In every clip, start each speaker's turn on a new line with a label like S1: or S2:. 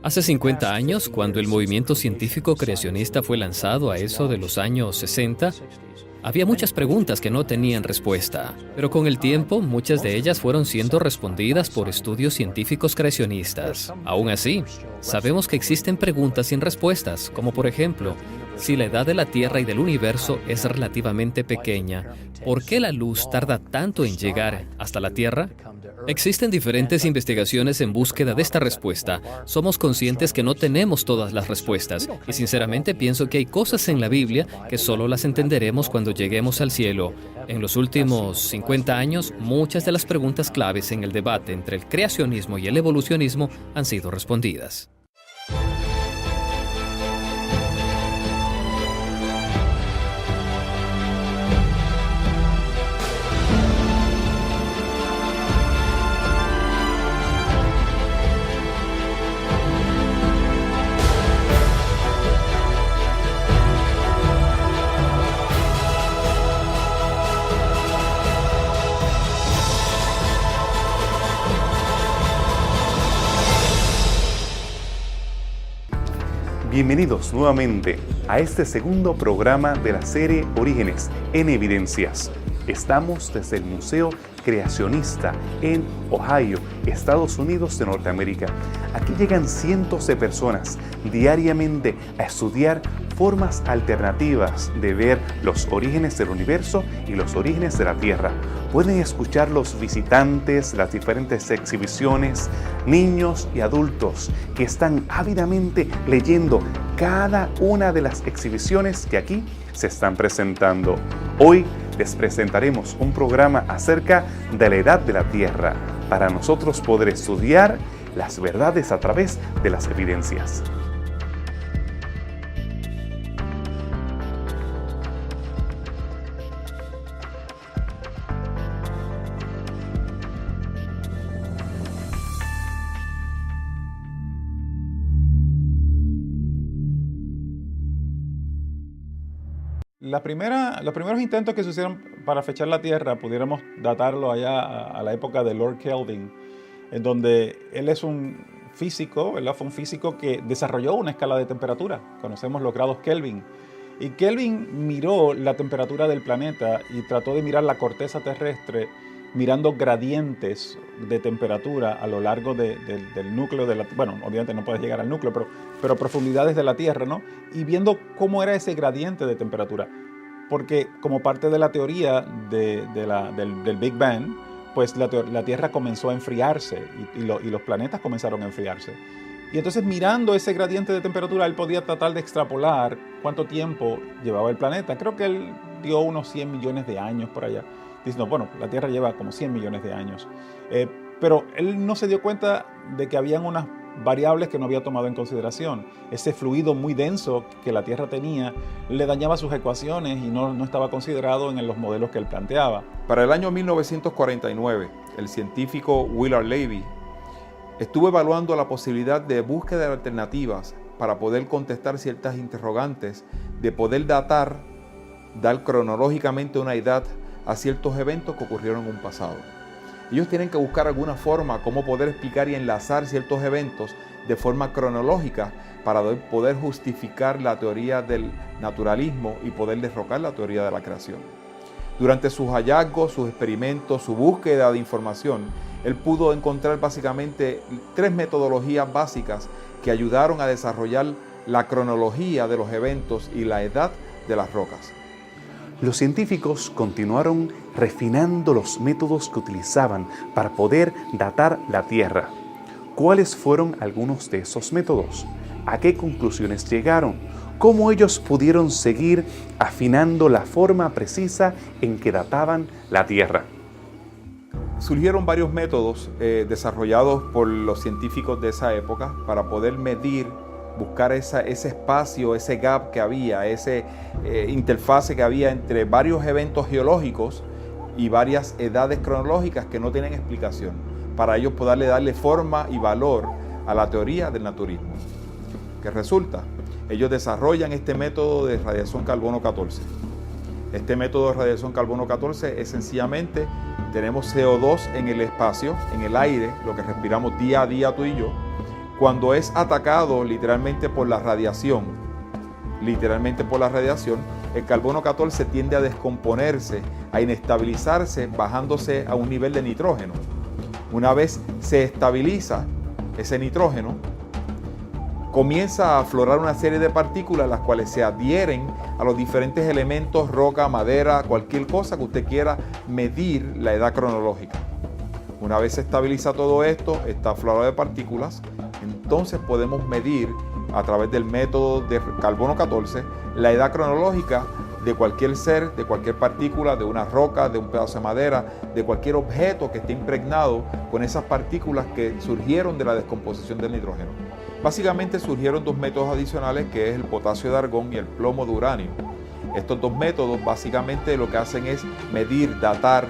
S1: Hace 50 años, cuando el movimiento científico creacionista fue lanzado a eso de los años 60, había muchas preguntas que no tenían respuesta, pero con el tiempo muchas de ellas fueron siendo respondidas por estudios científicos creacionistas. Aún así, sabemos que existen preguntas sin respuestas, como por ejemplo, si la edad de la Tierra y del universo es relativamente pequeña, ¿por qué la luz tarda tanto en llegar hasta la Tierra? Existen diferentes investigaciones en búsqueda de esta respuesta. Somos conscientes que no tenemos todas las respuestas y sinceramente pienso que hay cosas en la Biblia que solo las entenderemos cuando lleguemos al cielo. En los últimos 50 años, muchas de las preguntas claves en el debate entre el creacionismo y el evolucionismo han sido respondidas.
S2: Bienvenidos nuevamente a este segundo programa de la serie Orígenes en Evidencias. Estamos desde el Museo Creacionista en Ohio, Estados Unidos de Norteamérica. Aquí llegan cientos de personas diariamente a estudiar formas alternativas de ver los orígenes del universo y los orígenes de la Tierra. Pueden escuchar los visitantes, las diferentes exhibiciones, niños y adultos que están ávidamente leyendo cada una de las exhibiciones que aquí se están presentando. Hoy les presentaremos un programa acerca de la edad de la Tierra para nosotros poder estudiar las verdades a través de las evidencias.
S3: Los primeros intentos que se hicieron para fechar la Tierra, pudiéramos datarlo allá a la época de Lord Kelvin, en donde él es un físico, ¿verdad? Fue un físico que desarrolló una escala de temperatura. Conocemos los grados Kelvin. Y Kelvin miró la temperatura del planeta y trató de mirar la corteza terrestre mirando gradientes de temperatura a lo largo del núcleo de la Tierra. Bueno, obviamente no puedes llegar al núcleo, pero profundidades de la Tierra, ¿no? Y viendo cómo era ese gradiente de temperatura. Porque como parte de la teoría del Big Bang, pues la Tierra comenzó a enfriarse y los planetas comenzaron a enfriarse. Y entonces mirando ese gradiente de temperatura, él podía tratar de extrapolar cuánto tiempo llevaba el planeta. Creo que él dio unos 100 millones de años por allá. Diciendo, bueno, la Tierra lleva como 100 millones de años. Pero él no se dio cuenta de que habían unas variables que no había tomado en consideración. Ese fluido muy denso que la Tierra tenía le dañaba sus ecuaciones y no estaba considerado en los modelos que él planteaba.
S4: Para el año 1949, el científico Willard Levy estuvo evaluando la posibilidad de búsqueda de alternativas para poder contestar ciertas interrogantes, de poder dar cronológicamente una edad a ciertos eventos que ocurrieron en un pasado. Ellos tienen que buscar alguna forma cómo poder explicar y enlazar ciertos eventos de forma cronológica para poder justificar la teoría del naturalismo y poder derrocar la teoría de la creación. Durante sus hallazgos, sus experimentos, su búsqueda de información, él pudo encontrar básicamente 3 metodologías básicas que ayudaron a desarrollar la cronología de los eventos y la edad de las rocas.
S2: Los científicos continuaron refinando los métodos que utilizaban para poder datar la Tierra. ¿Cuáles fueron algunos de esos métodos? ¿A qué conclusiones llegaron? ¿Cómo ellos pudieron seguir afinando la forma precisa en que databan la Tierra?
S4: Surgieron varios métodos desarrollados por los científicos de esa época para poder medir, buscar ese espacio, ese gap que había, ese interfase que había entre varios eventos geológicos y varias edades cronológicas que no tienen explicación, para ellos poderle darle forma y valor a la teoría del naturismo. ¿Qué resulta? Ellos desarrollan este método de radiación carbono 14. Este método de radiación carbono 14 es sencillamente, tenemos CO2 en el espacio, en el aire, lo que respiramos día a día tú y yo. cuando es atacado literalmente por la radiación, el carbono 14 tiende a descomponerse, a inestabilizarse, bajándose a un nivel de nitrógeno. Una vez se estabiliza ese nitrógeno, comienza a aflorar una serie de partículas las cuales se adhieren a los diferentes elementos, roca, madera, cualquier cosa que usted quiera medir la edad cronológica. Una vez se estabiliza todo esto, esta aflorado de partículas, entonces podemos medir a través del método de carbono 14 la edad cronológica de cualquier ser, de cualquier partícula, de una roca, de un pedazo de madera, de cualquier objeto que esté impregnado con esas partículas que surgieron de la descomposición del nitrógeno. Básicamente surgieron dos métodos adicionales, que es el potasio de argón y el plomo de uranio. Estos dos métodos básicamente lo que hacen es medir, datar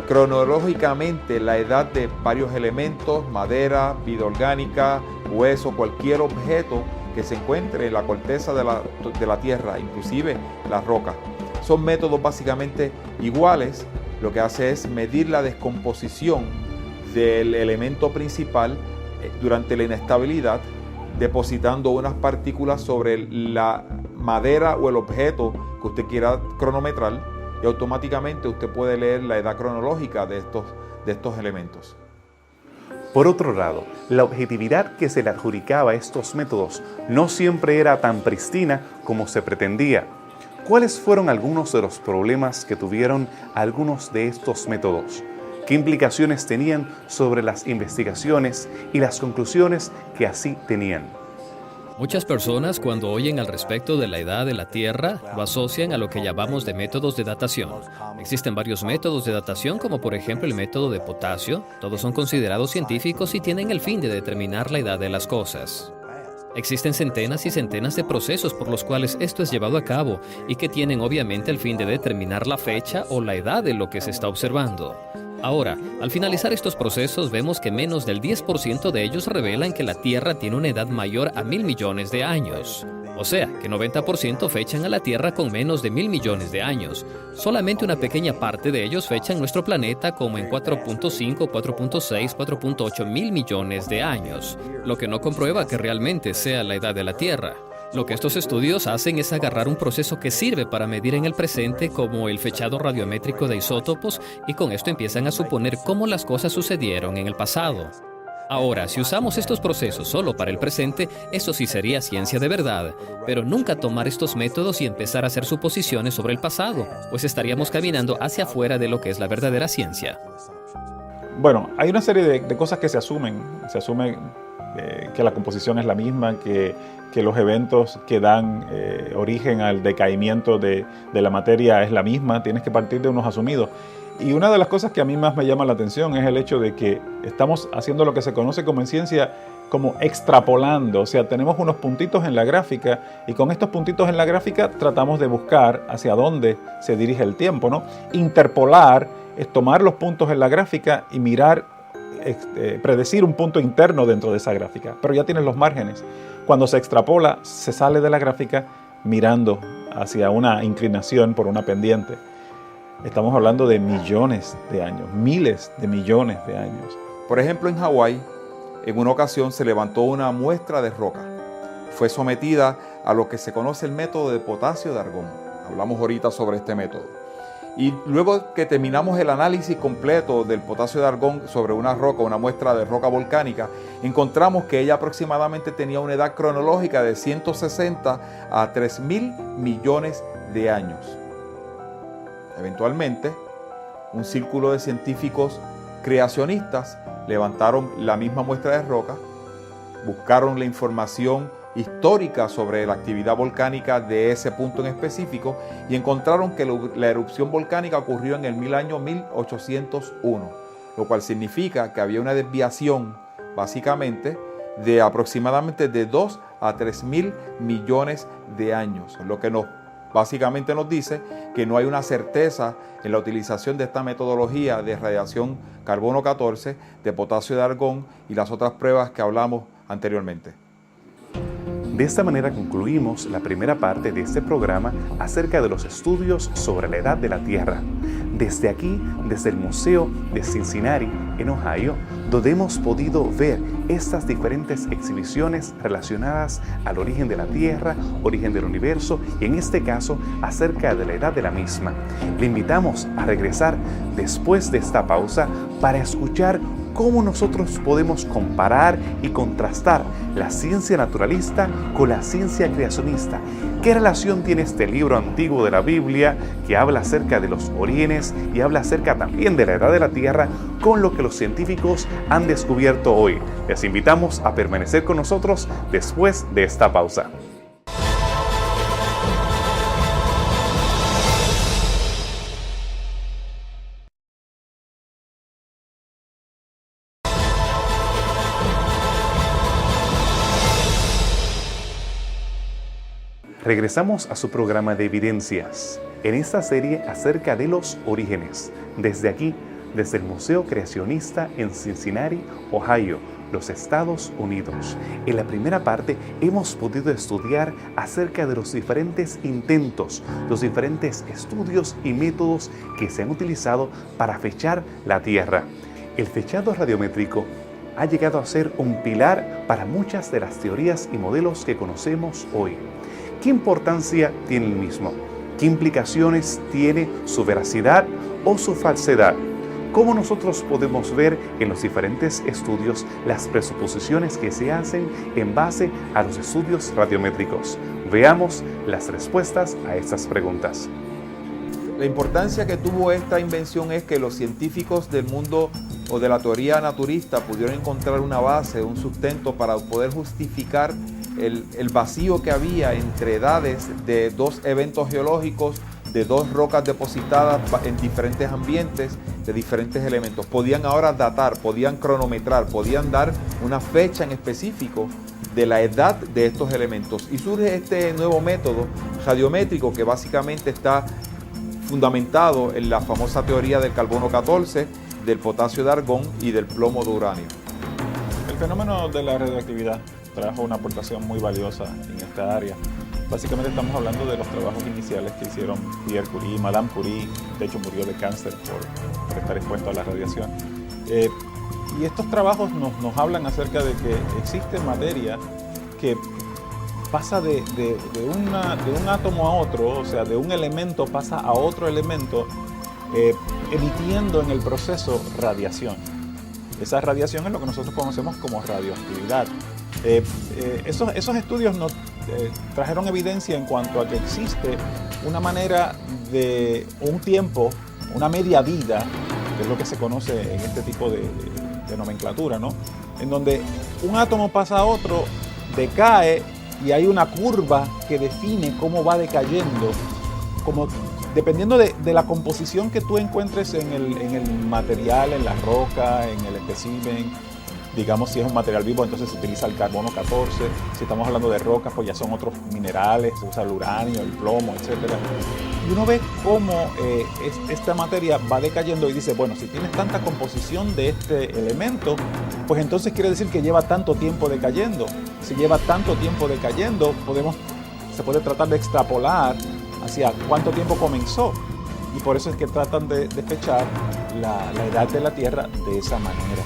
S4: cronológicamente la edad de varios elementos, madera, vida orgánica, hueso, cualquier objeto que se encuentre en la corteza de la Tierra, inclusive las rocas. Son métodos básicamente iguales, lo que hace es medir la descomposición del elemento principal durante la inestabilidad, depositando unas partículas sobre la madera o el objeto que usted quiera cronometrar, y automáticamente usted puede leer la edad cronológica de estos elementos.
S2: Por otro lado, la objetividad que se le adjudicaba a estos métodos no siempre era tan pristina como se pretendía. ¿Cuáles fueron algunos de los problemas que tuvieron algunos de estos métodos? ¿Qué implicaciones tenían sobre las investigaciones y las conclusiones que así tenían?
S1: Muchas personas, cuando oyen al respecto de la edad de la Tierra, lo asocian a lo que llamamos de métodos de datación. Existen varios métodos de datación, como por ejemplo el método de potasio. Todos son considerados científicos y tienen el fin de determinar la edad de las cosas. Existen centenas y centenas de procesos por los cuales esto es llevado a cabo y que tienen obviamente el fin de determinar la fecha o la edad de lo que se está observando. Ahora, al finalizar estos procesos vemos que menos del 10% de ellos revelan que la Tierra tiene una edad mayor a 1.000 millones de años. O sea, que 90% fechan a la Tierra con menos de 1.000 millones de años. Solamente una pequeña parte de ellos fechan nuestro planeta como en 4.5, 4.6, 4.8 mil millones de años, lo que no comprueba que realmente sea la edad de la Tierra. Lo que estos estudios hacen es agarrar un proceso que sirve para medir en el presente, como el fechado radiométrico de isótopos, y con esto empiezan a suponer cómo las cosas sucedieron en el pasado. Ahora, si usamos estos procesos solo para el presente, eso sí sería ciencia de verdad, pero nunca tomar estos métodos y empezar a hacer suposiciones sobre el pasado, pues estaríamos caminando hacia afuera de lo que es la verdadera ciencia.
S3: Bueno, hay una serie de cosas que se asumen. Se asume que la composición es la misma, que los eventos que dan origen al decaimiento de la materia es la misma. Tienes que partir de unos asumidos. Y una de las cosas que a mí más me llama la atención es el hecho de que estamos haciendo lo que se conoce como en ciencia como extrapolando. O sea, tenemos unos puntitos en la gráfica y con estos puntitos en la gráfica tratamos de buscar hacia dónde se dirige el tiempo, ¿no? Interpolar es tomar los puntos en la gráfica y mirar, predecir un punto interno dentro de esa gráfica, pero ya tienes los márgenes. Cuando se extrapola, se sale de la gráfica mirando hacia una inclinación por una pendiente. Estamos hablando de millones de años, miles de millones de años.
S4: Por ejemplo, en Hawái, en una ocasión se levantó una muestra de roca. Fue sometida a lo que se conoce el método de potasio de argón. Hablamos ahorita sobre este método. Y luego que terminamos el análisis completo del potasio de argón sobre una roca, una muestra de roca volcánica, encontramos que ella aproximadamente tenía una edad cronológica de 160 a 3.000 millones de años. Eventualmente, un círculo de científicos creacionistas levantaron la misma muestra de roca, buscaron la información histórica sobre la actividad volcánica de ese punto en específico y encontraron que la erupción volcánica ocurrió en el año 1801, lo cual significa que había una desviación básicamente de aproximadamente de 2 a 3.000 millones de años, lo que básicamente nos dice que no hay una certeza en la utilización de esta metodología de radiación carbono 14, de potasio de argón y las otras pruebas que hablamos anteriormente.
S2: De esta manera concluimos la primera parte de este programa acerca de los estudios sobre la edad de la Tierra. Desde aquí, desde el Museo de Cincinnati, en Ohio, donde hemos podido ver estas diferentes exhibiciones relacionadas al origen de la Tierra, origen del universo y en este caso acerca de la edad de la misma. Le invitamos a regresar después de esta pausa para escuchar cómo nosotros podemos comparar y contrastar la ciencia naturalista con la ciencia creacionista. ¿Qué relación tiene este libro antiguo de la Biblia que habla acerca de los orígenes y habla acerca también de la edad de la Tierra con lo que los científicos han descubierto hoy? Les invitamos a permanecer con nosotros después de esta pausa. Regresamos a su programa de evidencias, en esta serie acerca de los orígenes, desde aquí, desde el Museo Creacionista en Cincinnati, Ohio, los Estados Unidos. En la primera parte hemos podido estudiar acerca de los diferentes intentos, los diferentes estudios y métodos que se han utilizado para fechar la Tierra. El fechado radiométrico ha llegado a ser un pilar para muchas de las teorías y modelos que conocemos hoy. ¿Qué importancia tiene el mismo? ¿Qué implicaciones tiene su veracidad o su falsedad? ¿Cómo nosotros podemos ver en los diferentes estudios las presuposiciones que se hacen en base a los estudios radiométricos? Veamos las respuestas a estas preguntas.
S4: La importancia que tuvo esta invención es que los científicos del mundo o de la teoría naturista pudieron encontrar una base, un sustento para poder justificar el vacío que había entre edades de dos eventos geológicos, de dos rocas depositadas en diferentes ambientes, de diferentes elementos. Podían ahora datar, podían cronometrar, podían dar una fecha en específico de la edad de estos elementos. Y surge este nuevo método radiométrico que básicamente está fundamentado en la famosa teoría del carbono 14, del potasio de argón y del plomo de uranio.
S3: El fenómeno de la radioactividad trajo una aportación muy valiosa en esta área. Básicamente estamos hablando de los trabajos iniciales que hicieron Pierre Curie, Madame Curie, de hecho murió de cáncer por estar expuesto a la radiación. Y estos trabajos nos hablan acerca de que existe materia que pasa de un átomo a otro, o sea, de un elemento pasa a otro elemento, emitiendo en el proceso radiación. Esa radiación es lo que nosotros conocemos como radioactividad. Esos estudios nos trajeron evidencia en cuanto a que existe una manera de un tiempo, una media vida, que es lo que se conoce en este tipo de nomenclatura, ¿no? En donde un átomo pasa a otro, decae y hay una curva que define cómo va decayendo, como dependiendo de la composición que tú encuentres en el material, en la roca, en el espécimen. Digamos, si es un material vivo, entonces se utiliza el carbono 14. Si estamos hablando de rocas, pues ya son otros minerales, se usa el uranio, el plomo, etc. Y uno ve cómo esta materia va decayendo y dice, bueno, si tienes tanta composición de este elemento, pues entonces quiere decir que lleva tanto tiempo decayendo. Si lleva tanto tiempo decayendo, se puede tratar de extrapolar hacia cuánto tiempo comenzó. Y por eso es que tratan de fechar la edad de la Tierra de esa manera.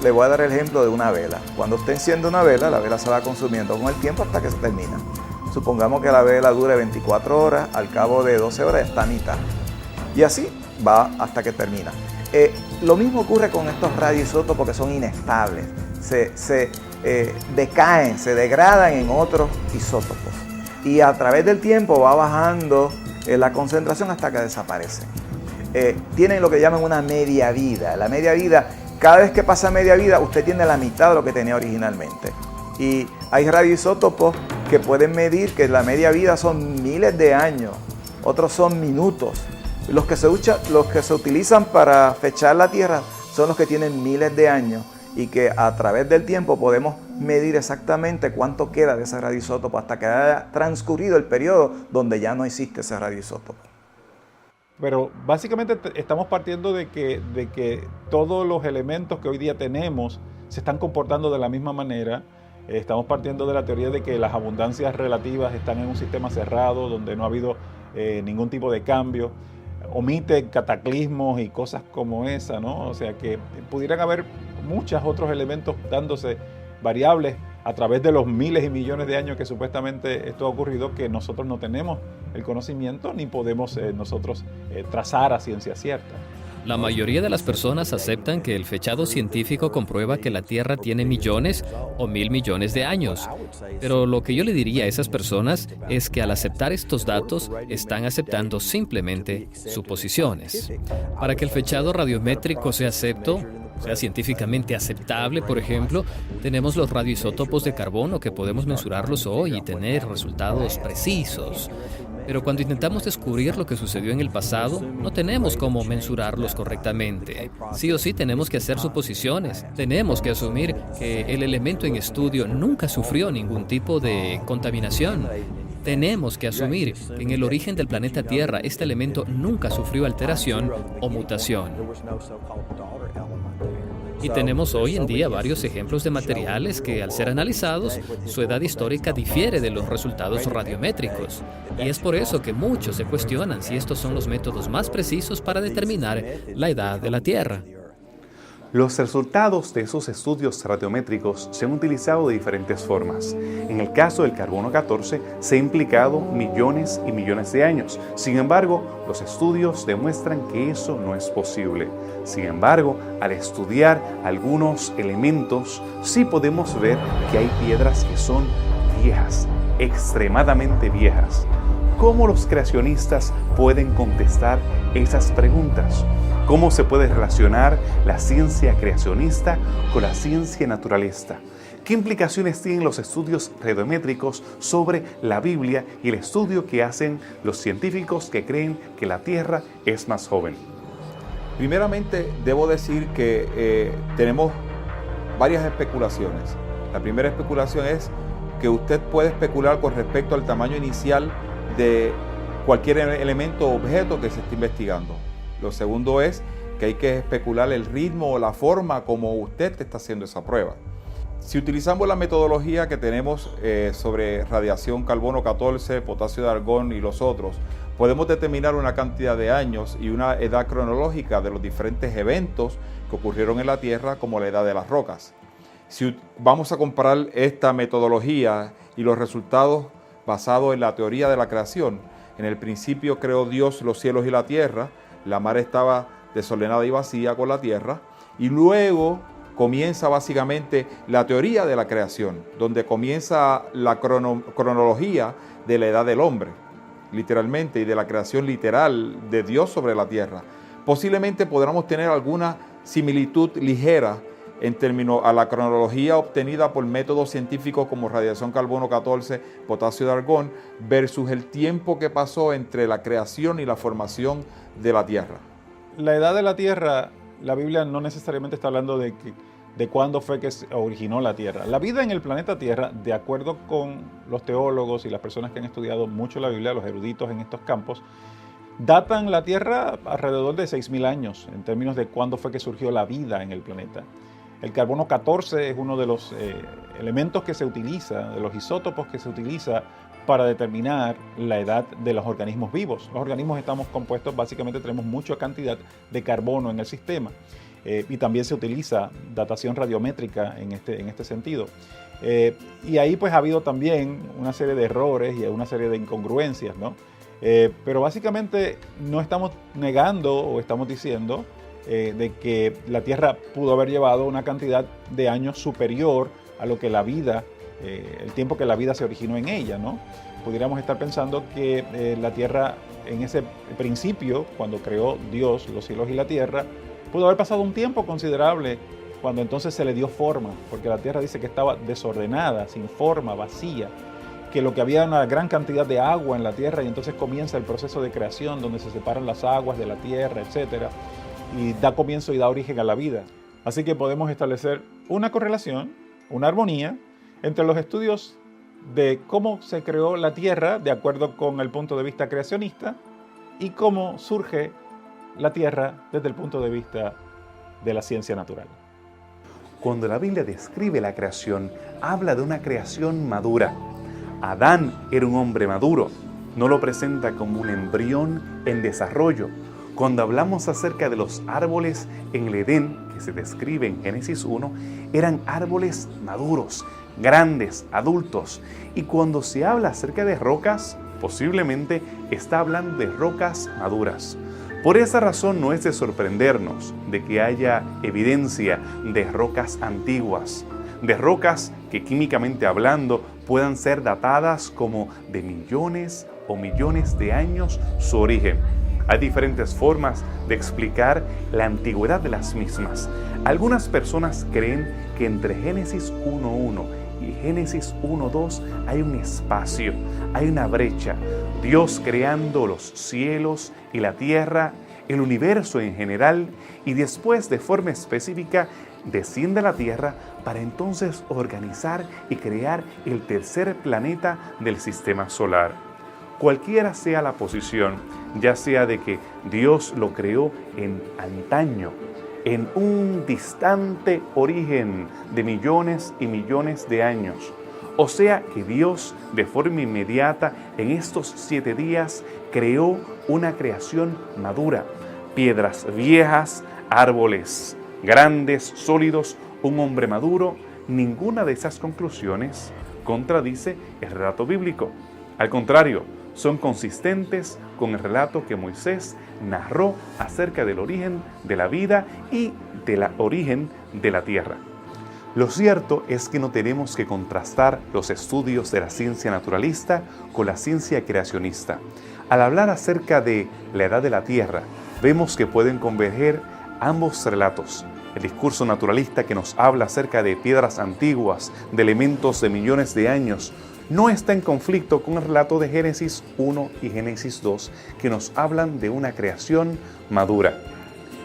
S5: Le voy a dar el ejemplo de una vela. Cuando usted enciende una vela, la vela se va consumiendo con el tiempo hasta que se termina. Supongamos que la vela dure 24 horas, al cabo de 12 horas está a mitad. Y así va hasta que termina. Lo mismo ocurre con estos radioisótopos porque son inestables. Se decaen, se degradan en otros isótopos. Y a través del tiempo va bajando la concentración hasta que desaparecen. Tienen lo que llaman una media vida. La media vida, cada vez que pasa media vida, usted tiene la mitad de lo que tenía originalmente. Y hay radioisótopos que pueden medir que la media vida son miles de años, otros son minutos. Los que se utilizan para fechar la Tierra son los que tienen miles de años y que a través del tiempo podemos medir exactamente cuánto queda de ese radioisótopo hasta que haya transcurrido el periodo donde ya no existe ese radioisótopo.
S3: Pero básicamente estamos partiendo de que todos los elementos que hoy día tenemos se están comportando de la misma manera Estamos partiendo de la teoría de que las abundancias relativas están en un sistema cerrado donde no ha habido ningún tipo de cambio. Omite cataclismos y cosas como esa, ¿no? O sea que pudieran haber muchos otros elementos dándose variables a través de los miles y millones de años que supuestamente esto ha ocurrido, que nosotros no tenemos el conocimiento ni podemos nosotros trazar a ciencia cierta.
S1: La mayoría de las personas aceptan que el fechado científico comprueba que la Tierra tiene millones o 1.000 millones de años. Pero lo que yo le diría a esas personas es que al aceptar estos datos están aceptando simplemente suposiciones. Para que el fechado radiométrico sea científicamente aceptable, por ejemplo, tenemos los radioisótopos de carbono que podemos mensurarlos hoy y tener resultados precisos. Pero cuando intentamos descubrir lo que sucedió en el pasado, no tenemos cómo mensurarlos correctamente. Sí o sí tenemos que hacer suposiciones. Tenemos que asumir que el elemento en estudio nunca sufrió ningún tipo de contaminación. Tenemos que asumir que en el origen del planeta Tierra este elemento nunca sufrió alteración o mutación. Y tenemos hoy en día varios ejemplos de materiales que, al ser analizados, su edad histórica difiere de los resultados radiométricos. Y es por eso que muchos se cuestionan si estos son los métodos más precisos para determinar la edad de la Tierra.
S2: Los resultados de esos estudios radiométricos se han utilizado de diferentes formas. En el caso del carbono 14 se ha implicado millones y millones de años. Sin embargo, los estudios demuestran que eso no es posible. Sin embargo, al estudiar algunos elementos, sí podemos ver que hay piedras que son viejas, extremadamente viejas. ¿Cómo los creacionistas pueden contestar esas preguntas? ¿Cómo se puede relacionar la ciencia creacionista con la ciencia naturalista? ¿Qué implicaciones tienen los estudios radiométricos sobre la Biblia y el estudio que hacen los científicos que creen que la Tierra es más joven?
S4: Primeramente, debo decir que tenemos varias especulaciones. La primera especulación es que usted puede especular con respecto al tamaño inicial de cualquier elemento o objeto que se esté investigando. Lo segundo es que hay que especular el ritmo o la forma como usted está haciendo esa prueba. Si utilizamos la metodología que tenemos sobre radiación carbono 14, potasio de argón y los otros, podemos determinar una cantidad de años y una edad cronológica de los diferentes eventos que ocurrieron en la Tierra, como la edad de las rocas. Si vamos a comparar esta metodología y los resultados basados en la teoría de la creación, en el principio creó Dios los cielos y la tierra, la mar estaba desordenada y vacía con la tierra, y luego comienza básicamente la teoría de la creación, donde comienza la cronología de la edad del hombre, literalmente, y de la creación literal de Dios sobre la tierra. Posiblemente podamos tener alguna similitud ligera en términos a la cronología obtenida por métodos científicos como radiación carbono 14, potasio de argón, versus el tiempo que pasó entre la creación y la formación de la Tierra.
S3: La edad de la Tierra, la Biblia no necesariamente está hablando de cuándo fue que se originó la Tierra. La vida en el planeta Tierra, de acuerdo con los teólogos y las personas que han estudiado mucho la Biblia, los eruditos en estos campos, datan la Tierra alrededor de 6.000 años en términos de cuándo fue que surgió la vida en el planeta. El carbono 14 es uno de los elementos que se utiliza, de los isótopos que se utiliza para determinar la edad de los organismos vivos. Los organismos estamos compuestos, básicamente tenemos mucha cantidad de carbono en el sistema y también se utiliza datación radiométrica en este sentido. Y ahí pues ha habido también una serie de errores y una serie de incongruencias, ¿no? Pero básicamente no estamos negando o estamos diciendo de que la Tierra pudo haber llevado una cantidad de años superior a lo que la vida, el tiempo que la vida se originó en ella, ¿no? Pudiéramos estar pensando que la Tierra en ese principio, cuando creó Dios los cielos y la Tierra, pudo haber pasado un tiempo considerable cuando entonces se le dio forma, porque la Tierra dice que estaba desordenada, sin forma, vacía, que lo que había una gran cantidad de agua en la Tierra y entonces comienza el proceso de creación donde se separan las aguas de la Tierra, etcétera, y da comienzo y da origen a la vida. Así que podemos establecer una correlación, una armonía entre los estudios de cómo se creó la Tierra de acuerdo con el punto de vista creacionista y cómo surge la Tierra desde el punto de vista de la ciencia natural.
S2: cuando la Biblia describe la creación, habla de una creación madura. Adán era un hombre maduro, no lo presenta como un embrión en desarrollo. Cuando hablamos acerca de los árboles en el Edén, que se describe en Génesis 1, eran árboles maduros, grandes, adultos. Y cuando se habla acerca de rocas, posiblemente está hablando de rocas maduras. Por esa razón no es de sorprendernos de que haya evidencia de rocas antiguas, de rocas que químicamente hablando puedan ser datadas como de millones o millones de años su origen. Hay diferentes formas de explicar la antigüedad de las mismas. Algunas personas creen que entre Génesis 1.1 y Génesis 1.2 hay un espacio, hay una brecha. Dios creando los cielos y la tierra, el universo en general, y después de forma específica desciende a la tierra para entonces organizar y crear el tercer planeta del sistema solar. Cualquiera sea la posición, ya sea de que Dios lo creó en antaño, en un distante origen de millones y millones de años, o sea que Dios de forma inmediata en estos 7 días creó una creación madura, piedras viejas, árboles grandes, sólidos, un hombre maduro. Ninguna de esas conclusiones contradice el relato bíblico. Al contrario, son consistentes con el relato que Moisés narró acerca del origen de la vida y del origen de la tierra. Lo cierto es que no tenemos que contrastar los estudios de la ciencia naturalista con la ciencia creacionista. Al hablar acerca de la edad de la tierra, vemos que pueden converger ambos relatos. El discurso naturalista que nos habla acerca de piedras antiguas, de elementos de millones de años, no está en conflicto con el relato de Génesis 1 y Génesis 2, que nos hablan de una creación madura.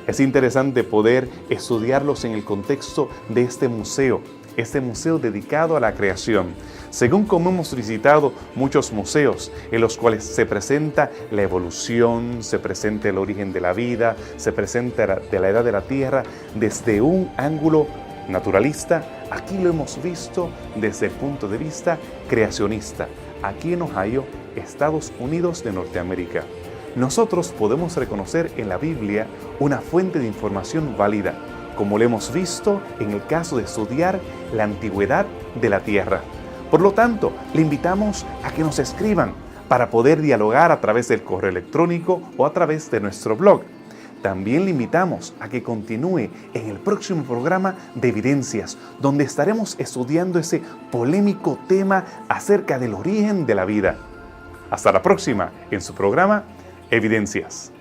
S2: Es interesante poder estudiarlos en el contexto de este museo dedicado a la creación. Según como hemos visitado muchos museos en los cuales se presenta la evolución, se presenta el origen de la vida, se presenta de la edad de la tierra desde un ángulo naturalista, aquí lo hemos visto desde el punto de vista creacionista, aquí en Ohio, Estados Unidos de Norteamérica. Nosotros podemos reconocer en la Biblia una fuente de información válida, como lo hemos visto en el caso de estudiar la antigüedad de la tierra. Por lo tanto, le invitamos a que nos escriban para poder dialogar a través del correo electrónico o a través de nuestro blog. También le invitamos a que continúe en el próximo programa de Evidencias, donde estaremos estudiando ese polémico tema acerca del origen de la vida. Hasta la próxima en su programa Evidencias.